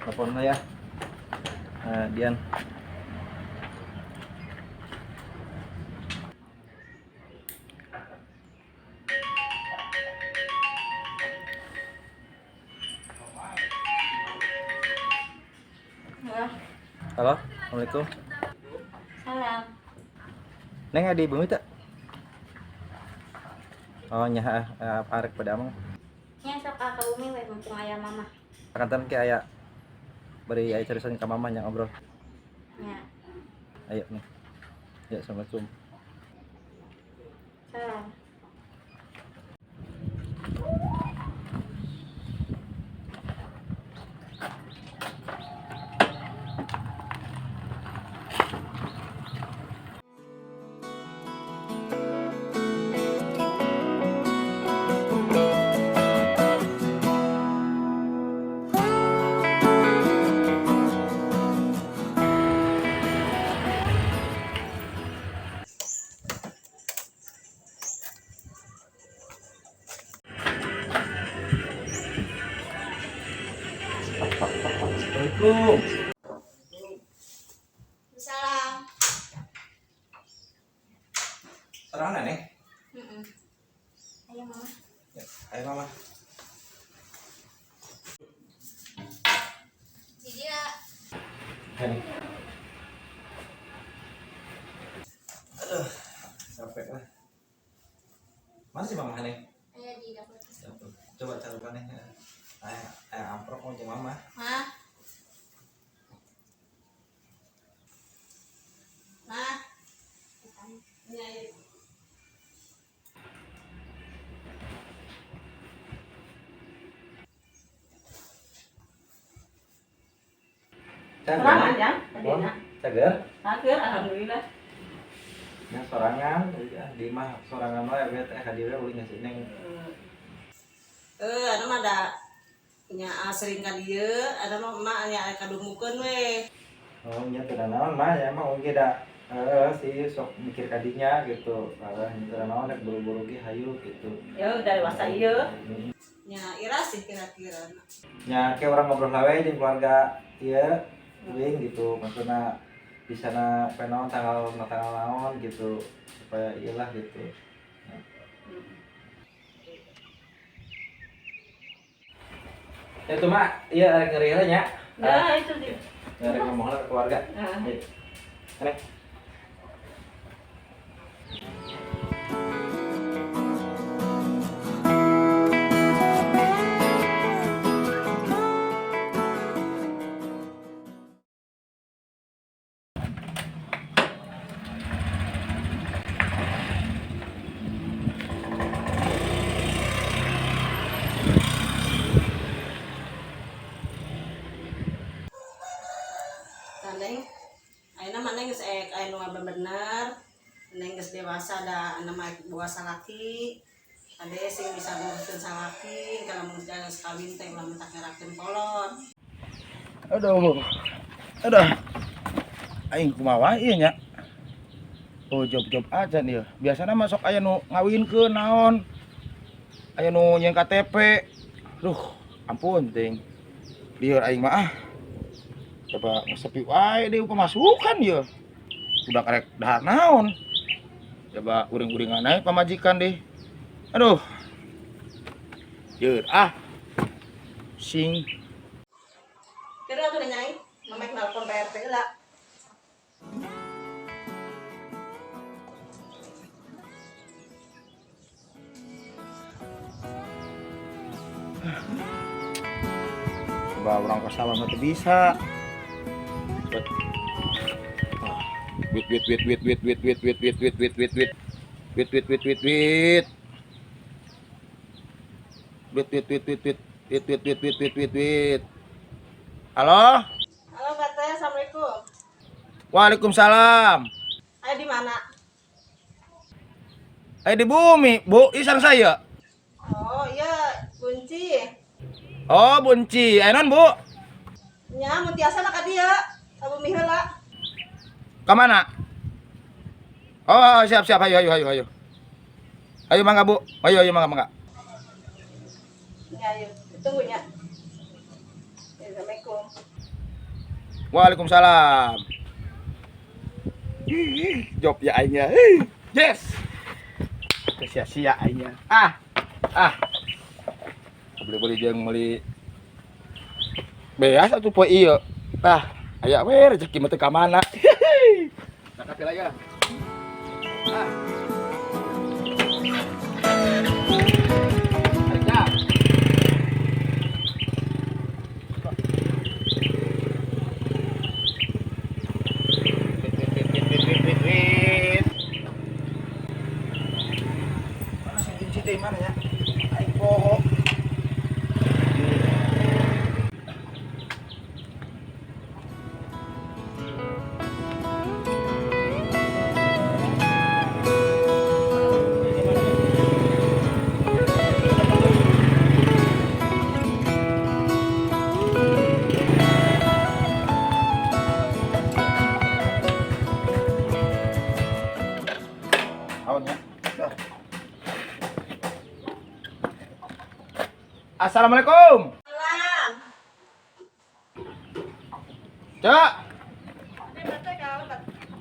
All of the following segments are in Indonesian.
telepon lah ya. Dian. Halo, assalamualaikum. Salam. Neng di bumi tak? Oh nyah arek pada amang. Nya sok ka umi we mumpung aya mama. Akan ke aya beri aya carisan ka mama yang ngobrol. Nya. Ayo nih. Ya, assalamualaikum. Salam. Assalamualaikum. Salam. Sarana nih. Ayo mama. Ya, ayo mama. Di dia. Ini. Aduh, capek lah. Mana sih mama nih? Aya di dapur. Coba carukan nih. Amprok mau jeung mama. Ma. Ma. Ini ayo. Sorangan ya, tadina. Cager. Hadir alhamdulillah. Yang sorangan, di mah sorangan wae we teh hadirnya uling ngasih neng. Anu mah da nya sering ka dieu, ada mah emak nya kadumukeun we. Oh nya teu naon mah ya mah oge da si sok mikir kadinya gitu. Teu naon rek buru-buru ge hayu gitu. Ya udah dewasa ieu. Nya ira sih kira-kira. Nya ke orang ngobrol we jeung keluarga ieu uling gitu. Maksudna bisa na penaon tanggal naon gitu supaya iyalah gitu. Itu mah iya arek ngeri nya. Ya itu dia. Arek ngomong ke keluarga. Heeh. Aneh. Neng, ayeuna mah neng geus anu bener. Neng geus dewasa da nama dewasa laki. Ade sing bisa nguruskeun salaki, kalau mun geus kawin teh ulah mentak ngerakeun kolot. Aduh, aing kumaha ieu nya? Oh job aja nih. Biasana masuk aya nu ngawinkeun naon? Aya nu nyeun KTP. Duh, ampun ting. Lieur aing mah ah. Coba sepi wae deui pemasukan ieu. Udah karek dahar naon? Coba uring-uringan naik pamajikan deh. Aduh. Yeur ah. Sing Kira atuh nyai, mamek nelpon PRT lah. coba orang kesawah mah teu bisa. Wit. Halo? Halo Pak Teh, Assalamualaikum. Waalaikumsalam. Ayo di mana? Di bumi, Bu, isang saya. Oh iya, kunci. Oh, bunci. Non, Bu. Nya mun tiasa na ka dieu. Abu miheula. Ke mana? Oh, siap. Ayo. Ayo mangga, Bu. Ayo mangga. Ya, ayo. Tunggu nya. Assalamualaikum. Waalaikumsalam. Job ya aingnya. Yes. Sia-sia aingnya. Beli-beli jeung meuli beas atuh poe ieu. Aya we rezeki mah teu ka mana. Nakapil aya. Aja. Mana sih kunci teh mana ya? Aing poho. Tahunnya. Assalamualaikum. Salam. Cak.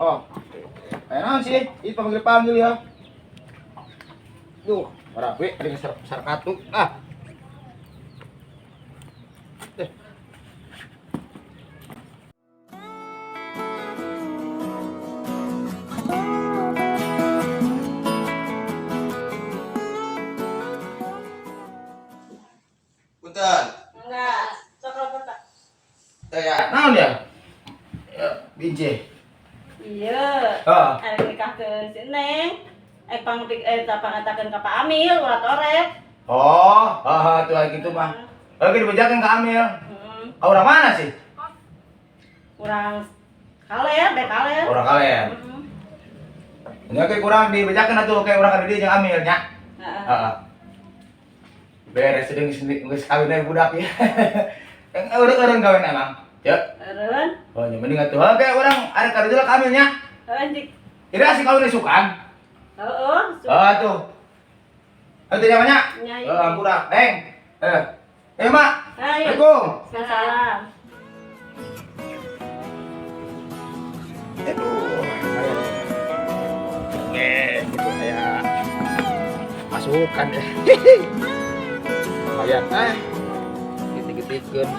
Oh. Naon sih? Itu panggil-panggil ya. Duh, rapi ada besar katuk. Punten. Enggak. Coklat apa? Ya, naon ya? Ya, binje. Iya. Arek nikahkeun si Neng. Pangatakeun ka Pak Amil urat orek. Oh, tuh gitu mah. Lagi dibejakeun ka Amil. Orang mana sih? Urang kaler, dek kaler. Orang kalian. Ini kayak kurang dibejakeun atuh kayak urang ka dieu jeung Amil nya. Heeh. Beres sedeng geus kawin deui budak ya. Eureun kawin emang. Ya. Eureun. Oh, nya mending atuh. Oke, urang arek ka dieu ka Amil nya. Anjik. Kira si kawin sukan. Heeh. Tuh. Atuh namanya? Nyai. Ampura. Neng. Mak. Ayo. Assalamualaikum. Salam. Aduh. Gitu kayak masukan ya. Lumayan gitu-gitukeun.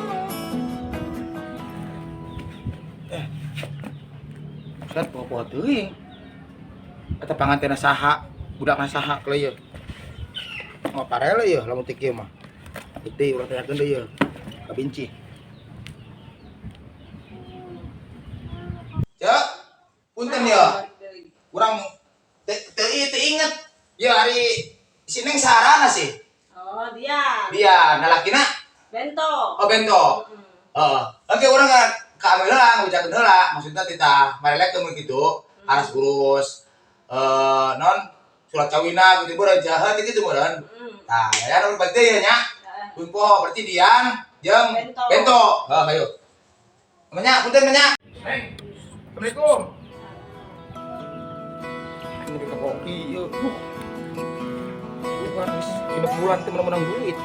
Set poho teuing. Eta pangantena saha? Budakna saha kle ieu? Ngoparele ieu lamun teu kieu mah. Gede urang tanyakeun deui ieu. Kabinci. Cek. Punten ya. Urang teu inget. Ya hari si Neng saharana sih. Oh, dia. Dia nalakina. Bento. Oh bento. Oke urang ka Amil heula ngujakeun heula. Maksudna tita marelekeun kitu. Aras urus non surat kawina gitu beureun jahat gitu meureun. Tah, ya nu berarti ya nya. Kumpo berarti Dian jeung Bento. Hayu. Namanya punten nya. Neng. Assalamualaikum. Ini ke kopi yeuh. Bukan wis 5 bulan teh menang duit.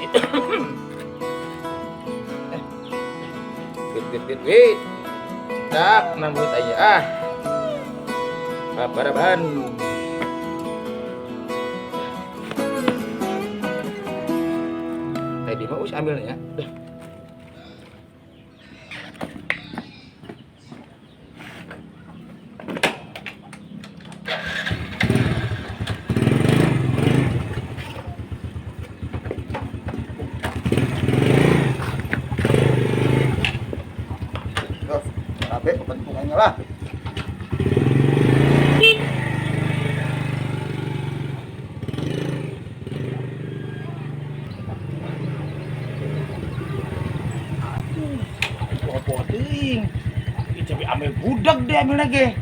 Wait. Tak menang duit aja Baraban. Tadi mau us ambilnya. Rabe kepentingannya lah. Poting. Icabi ambil budak deh ambil lagi.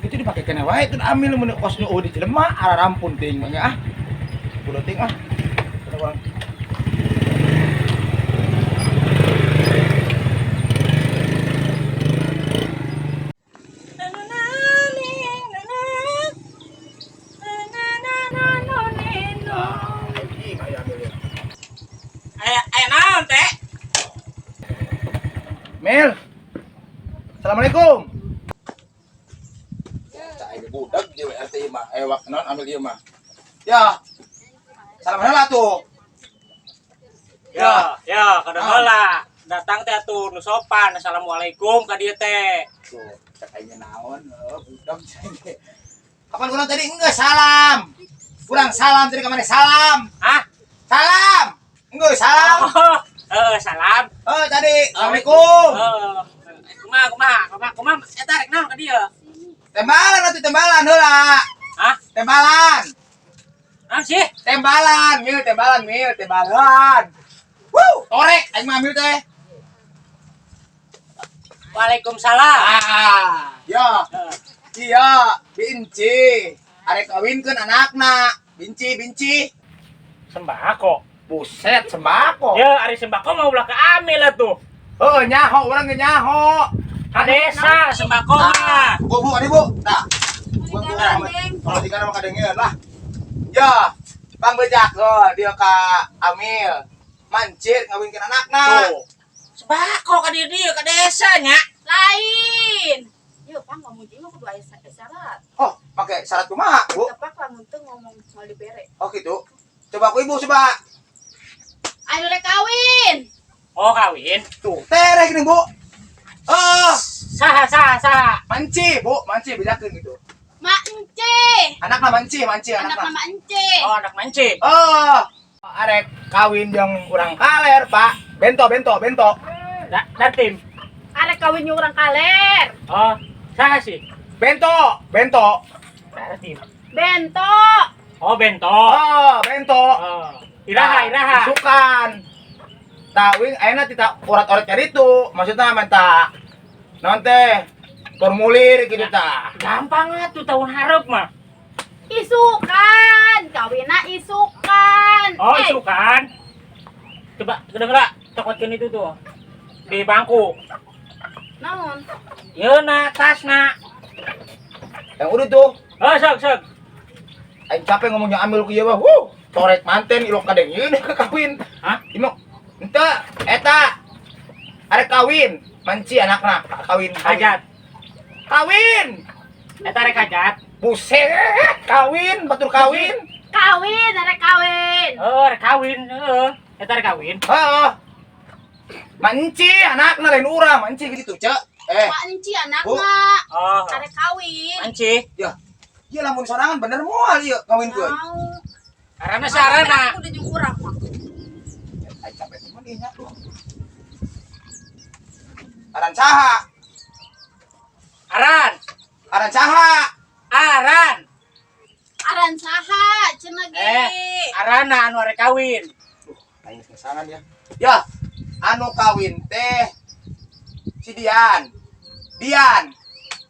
Itu dipakai kena wae itu ambil mun kosnya di jelema ara rampun ting mah Budak ting Mel, Assalamualaikum. Cak ini budak di RT mah. Wak non ambil dia mah. Ya. Salam heula tuh. Ya, kada heula. Datang teh atuh nu sopan. Assalamualaikum ka dieu teh. Tuh, cak aing naon, budak cai. Kapan kurang tadi enggak salam. Kurang salam tadi kemana salam? Hah? Salam. Enggak salam. Salam. Tadi. Assalamualaikum. Kumaha eta rek naon ka dieu? Tembalan atuh tembalan heula. Hah? Tembalan. Naon sih? Tembalan, tembalan. Torek aing mah ambil teh. Waalaikumsalam. Ya. Heeh. Iya, Binci. Arek kawinkeun anakna. Binci. Sembako. Buset, sembako. Ya, ari sembako mau ulah ka amil atuh. Heuh, nyaho urang ge nyaho. Ka desa sembako mah. Bu, adi Bu. Tah. Bu, kalau di kana mah kadengeun lah. Ya, Bang Bejak dia ka Amil. Mancir ngawinkeun anakna. Tuh. Sembako ka dieu ka desa nya. Lain. Yuk, Pang ngomong jeung kudu aya syarat. Oh, pakai syarat kumaha, Bu? Tepak lamun teu ngomong mau dibere. Oh gitu. Coba ku Ibu coba. Anu rek kawin. Oh, kawin. Tuh, tereh gini, Bu. Saha. Manci, Bu. Manci bedakeun gitu. Mak ence. Anakna manci Anak anakna. nama ence. Oh, anak manci. Arek kawin jeung urang kaler, Pak. Bento. Da tim. Arek kawin jeung urang kaler. Oh, saha sih? Bento. Da tim. Bento. Oh, bento. Bento. Oh. Iraha. Sukan. Tawing ayeuna tita urat-urat kaditu. Maksudna menta naon teh? Formulir gitu tah. Gampang atuh tahun hareup mah. Isukan. Kawinna isukan. Oh, itu kan. Coba kedengeran cokotkeun itu tuh. Di bangku. Naon? Yeuna tasna. Yang udah tuh. Oh, sok. Aing capek ngomongnya ambil ku ieu mah. Torek manten ilok kadengeun ka kawin. Hah? Imok henteu eta arek kawin, manci anakna kawin. Hajat. Kawin. Eta rek hajat. Buset, kawin, batur kawin. Kawin, arek kawin. Oh, rek kawin. Heeh. Eta rek kawin. Heeh. Manci anakna lain urang, manci gitu, Cek. Mak ence anakna. Oh. Arek kawin. Manci. Ieu lamun sorangan bener moal ieu kawinkeun. Mau. Karena sarana. Udah jeung urang mah. Aing capek temen ieu nya. Aran saha? Aran saha? Aran saha cenah ge. Arana anu arek kawin. Aing kesangan ya. Ya, anu kawin teh si Dian.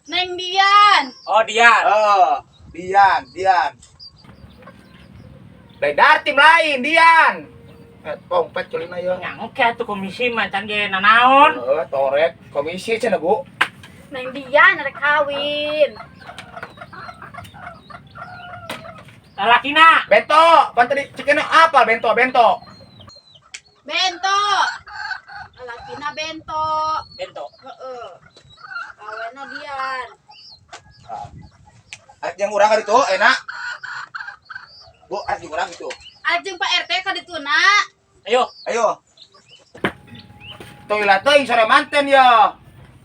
Neng Dian. Oh, dia. Dian. Beda tim lain, Dian. Pompet culina ya. Nyangke atuh komisi mancan ge nanaon. Torek komisi cenah, Bu. Neng Dian arek kawin. Lalakina. Bento, pan tadi cekeuna apa bento? Bento. Lalakina bento. Bento. Heeh. Kawenna Dian. Arek yang urang itu enak. Bu, arek yang urang itu. Ajeng Pak RT ka dituna. Ayo. Toilet teuing sore manten ya.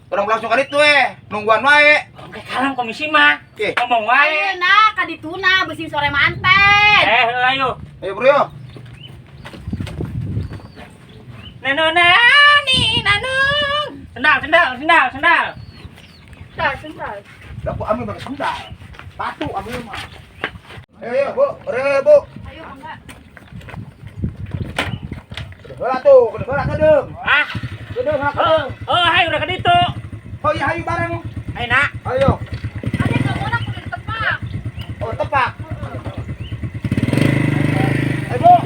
Urang langsung ka ditu nungguan wae. Oke, kalam komisi mah. Oke. Ngomong wae. Ayeuna ka dituna beusi sore manten. Ayo. Ayo, Bro. Yo. Nanung. Sendal. Sendal. Lah ku ambil pakai sendal. Batu ambil mah. Ayo, Bu. Bu. Ayo enggak. Heula tuh, kedengeran kedeung. Ah. Kedeung ha. Oh, hai udah ke ditu. Oh iya, hayu bareng. Ayo nak. Ayo. Ada kamu nak kudu ditepak. Oh, tepak. Ayo, Bu.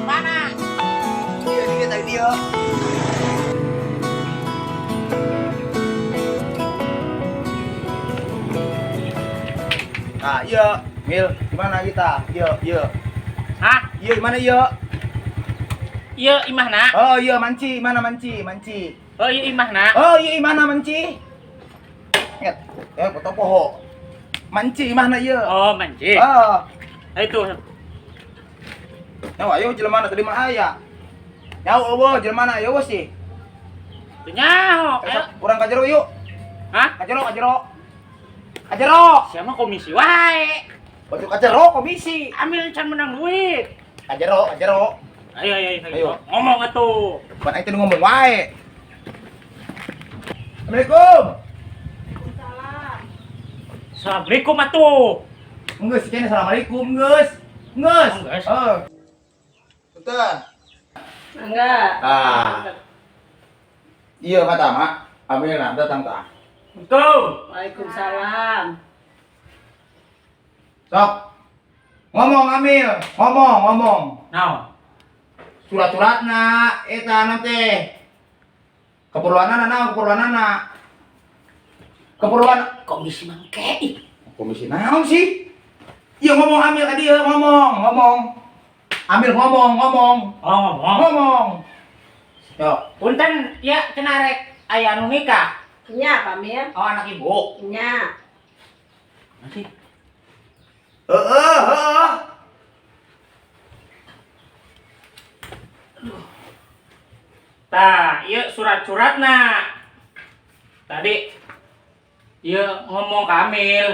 Mana? Dia tadi dia. Nah, iya, Mil, gimana kita? Iya. Hah? Iya, gimana iya? Iya imahna. Oh, iya, manci, mana manci? Oh iya imahna. Oh, iya, mana manci? Ingat, foto poho. Manci, mana iya? Oh manci. Oh, Itu. nyawa, ayo jelema tadi mah aya. Nyawa eueuh jelema aya eueuh sih. Nyaho. Ayo. Urang ka jero yuk. Hah? Ka jero. Ka jero. Siapa komisi wae. Baju ka jero komisi. Ambil can menang duit. Ka jero. Ayo. Ngomong atuh. Bukan aing teh ngomong wae. Assalamualaikum. Assalamualaikum atuh. Geus kene assalamualaikum geus. Geus. Geus. Punten. Enggak. Ah. Iya kata mak. Ambil datang tah. Betul. Waalaikumsalam. Sok. Ngomong Amil, ngomong. Naon? Surat-suratna eta nanti. Keperluanana. Keperluan Komisi mangke. komisi naon sih? Iya ngomong Amil tadi ya ngomong. Amil ngomong. Oh ngomong. Yo, Punten ya cenarek aya anu nikah. Nya, Pamir. Oh anak ibu. Nya. Masih. heeh. Tah, ieu surat-suratna. Tadi ieu ngomong ka Amil.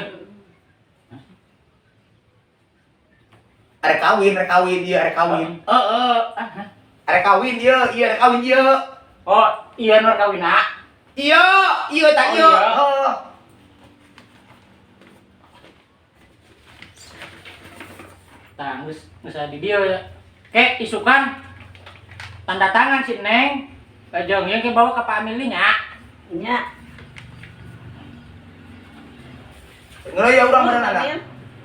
Arek kawin dia, arek kawin. Arek kawin dia, iya arek kawin dia. Oh, iya nur kawina. Iya tak Oh, iya. iya. Heeh. Tah, geus di dieu ya. Ke isukan tanda tangan si Neng. Kajong yang bawa ke Pak Amil nya. Nya. Ngeuleuh ya urang beneran ada. Pamir.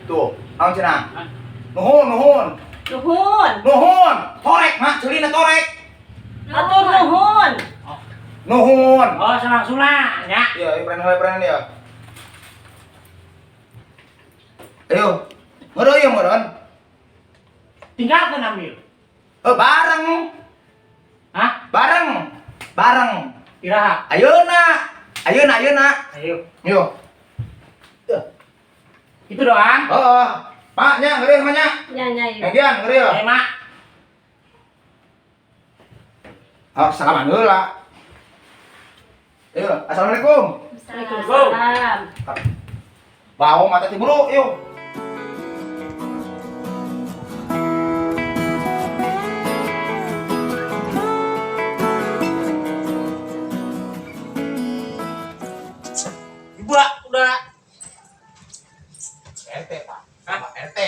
Tuh, naon cenah? Hah? Nuhun. Nuhun. Torek, mak, ceulina torek. Atur nuhun. Nuhun. Oh, suna nya. Iya, peran ya. Ayo. Ngeureun ya meureun. Tinggalkan Amil. Bareng. Hah? Bareng. Iraha. Ayeuna. Ayo. Yo. Itu doang. Heeh. Pak, nya ngeureun mah nya. Nya iya. Yang dian ngeureun. Ayo, Mak. Salaman heula. Ayo, assalamualaikum. Waalaikumsalam. Bawa mata ti buru, yuk. Udah. RT, Pak. Sama RT.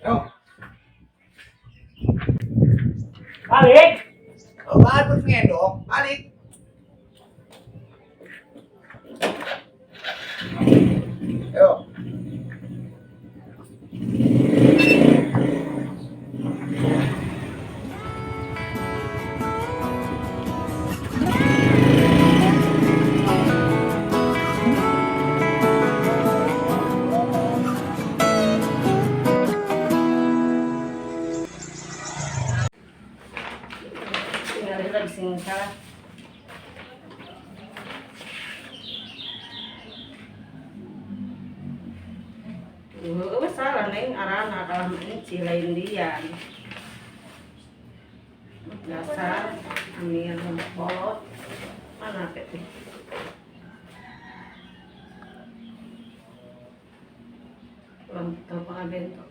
Yo, Balik. balik ngendong, balik. Yo. Tinggal lagi sing salah. Salah neng arana kalau ini cilain dia. Dasar ambil lempot mana peti. Lempot apa bento.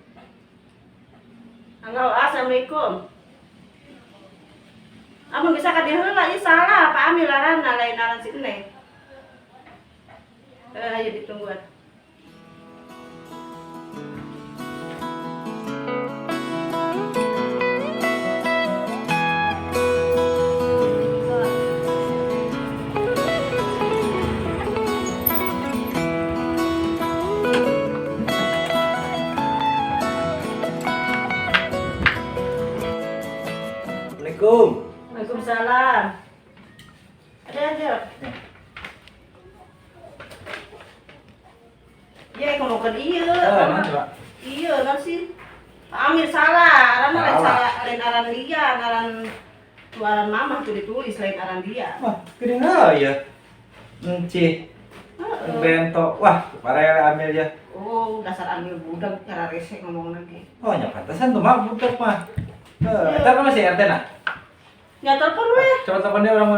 Halo, assalamualaikum. Amun bisa ka diheula ieu salah, Pak Amil arana lain aran si Neng. Ayo ditungguan. bukan iya. Nah, coba. Iya, nasi. Amir salah, aran lain Salah. salah, lain aran dia, aran mama tuh ditulis lain aran dia. Wah, gini ya. Enci. Bento. Wah, parah ambil ya. Oh, dasar ambil budak cara resek ngomong lagi. Oh, nya pantesan tuh mah budak mah. Entar kan masih RT nah. Ya telepon weh. Coba telepon dia orang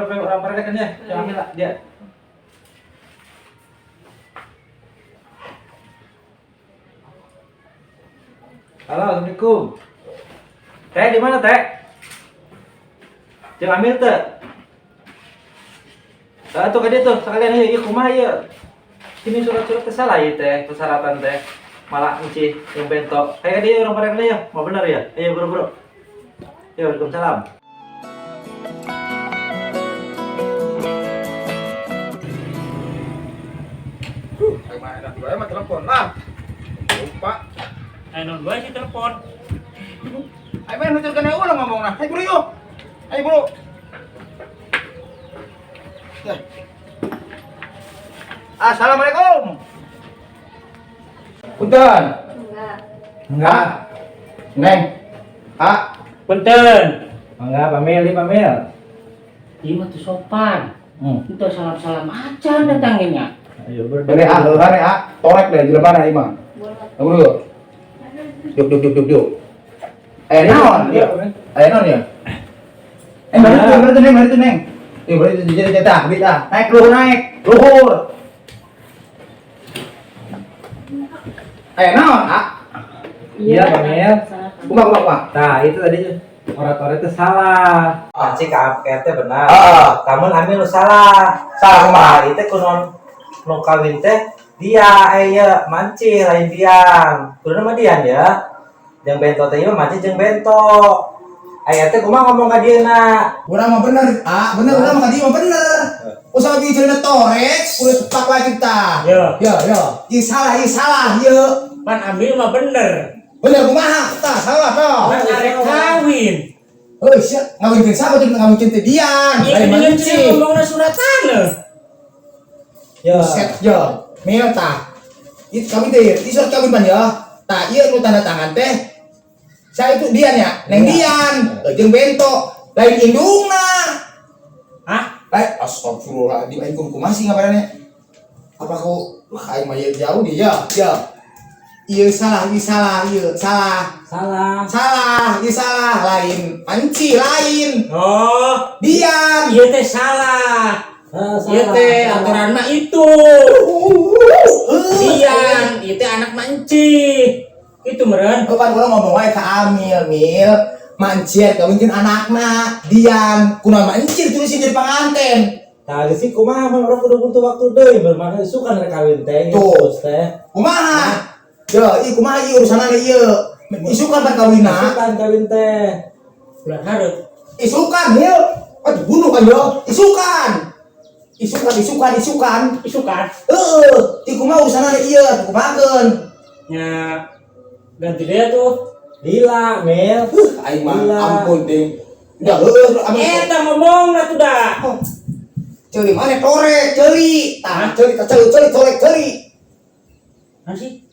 mereka kan ya. Coba ambil lah dia. Halo, Assalamualaikum. Teh di mana teh? Jangan ambil teh. Tuh kan dia tuh sekalian aja, iya kumaha ya. Ini surat-surat teh salah ya teh, persyaratan teh. Malah enci yang bentok. Kayak dia orang mereka ya, mau benar ya? Ayo bro. Ya, waalaikumsalam. Ayo mah telepon lah. Lupa. Ayo non gua sih telepon. Ayo main hujan kena ulang ngomong nah. Ayo bro yuk. Ayo bro. Ya. Assalamualaikum. Punten. Enggak. Neng. Ah. Punten. Enggak, Pamil. Iya mah tuh sopan. Itu salam-salam aja datanginnya. Ayo bro. Ini torek deh di depan ieu mah. Ayo bro. Yuk. Naon ya? Naon ya? Mari tuh neng. Bari itu cetak, naik luhur. Naon, ah? Iya, Pamil. Kumaha. Nah, itu tadi orang-orang itu salah. Panci KPT benar. Kamu ambil salah. Salah kumaha? Itu kunon nu kawin teh dia aya manci lain dian. Kudu nama dian ya. Jeung bento teh mah manci jeung bento. Aya teh kumaha ngomong ka dieuna? Urang mah bener. Bener mah dia mah bener. Usah bicara torek, kudu tepak lagi kita. Yo. Ieu salah, ieu. Pan ambil mah bener. Bener kumaha? Tah salah toh. Pan arek kawin. Heuh, sia ngawinkeun saha teh ngawinkeun teh dian. Iya Lain kan manci. ngomongna suratan. Ya. Set yo. Mil tah. Itu kawin teh, ieu surat kawin pan ya. Tah ieu nu tanda tangan teh. Saya itu dian ya, neng dian, jeung bento, lain indungna. Hah? Astagfirullahaladzim, aing kumaha sih ngabarana? Apa ku aing mah jauh dia, ya. Ieu salah, ieu salah, lain manci lain. Oh, Dian. iya teh salah. Iya teh aturan mah itu. Dian, iya teh anak manci. Itu meren. Kan urang ngomong wae ka Amil, Mil. Mancian kawinkeun anakna, Dian. Kunaon mancir tulisin jadi panganten. Tah geus kumaha mah urang kudu butuh waktu deui bermana isukan rek kawin teh. Tuh. Teh. Kumaha? Yo, kumaha ieu urusanana ieu? Isukan pan kawinna. Isukan kawin teh. Bulan hareup. Isukan, Mil. Aduh, bunuh kan yo. Isukan. Isukan. Kumaha urusanana ieu? Kumahakeun? Ya ganti dia tuh. Lila, Mil. Aing mah Gila. ampun ding. Udah Eta ngomong lah tuh dah. Ceuli mana torek, ceuli. Tah, ceuli torek. Nasi.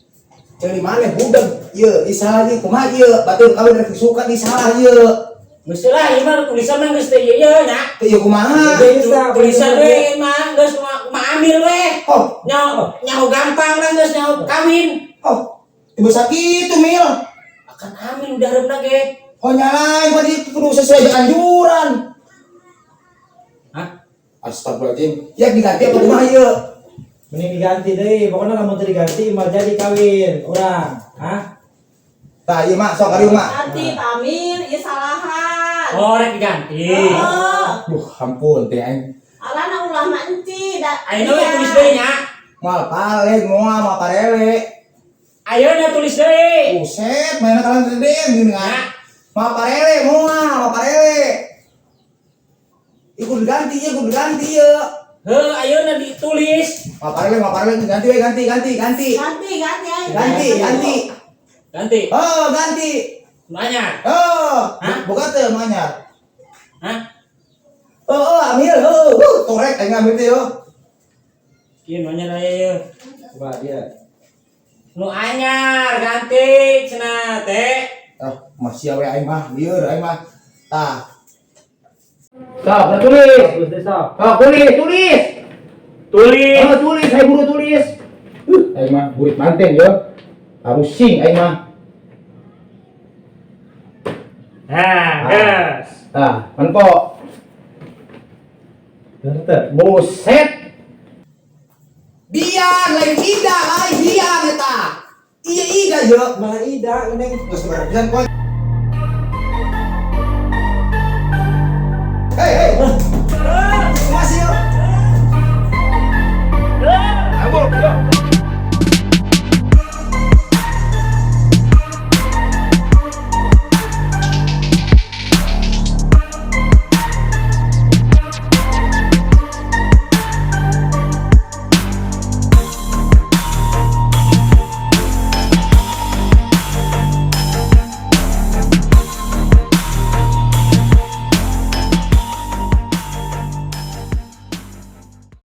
Ceuli mana budak. Ieu, isalah ieu kumaha ieu? Batur kawin rek suka isalah ieu. Geus lah ieu mah tulisan mah geus teh ieu nya. Teu ieu kumaha? Tulisan we mah geus mah ambil we. Oh, Nyaho gampang lah geus nyaho kawin. tiba sakitu Mil. Akan ambil udah hareup ge. Oh nyalain tadi kudu sesuai dengan anjuran. Hah? Astagfirullahaladzim. Ya diganti apa kumaha ieu? Mending diganti deui, pokoknya lamun teu diganti mah jadi kawin urang. Hah? Tah ieu mah sok ari mah. Nanti Pamil, ieu salahan. Oh, rek diganti. Ampun teh aing. Alana ulah manci da. Ayeuna we tulis deui nya. Moal paleg moal parele. Ayeuna tulis deui. Buset, mainan kalian gede gini kan? Mau parele. Ikut diganti ya. Heuh, ayeuna ditulis. Mau parele ganti we ganti. Ganti ayo. Ganti. Oh, ganti. Nanya. Oh, Hah? boga teu manyar. Hah? Oh, ambil. Torek aing ambil teh yo. Kieu nanya lah ieu. Coba dia. Nu anyar ganti cenah teh. Oh, masih awe aing mah, lieur aing mah. Tah. Sok, udah tulis. Bagus deh sok. Oh, tulis. Tulis. Oh, tulis, saya buru tulis. Aing mah burit manten yo. Harus sing aing mah. Nah, gas. Tah, manpo. Buset. Biar lain ida, lain biar eta. Iya ida yo, malah ida, neng geus berpisan poe.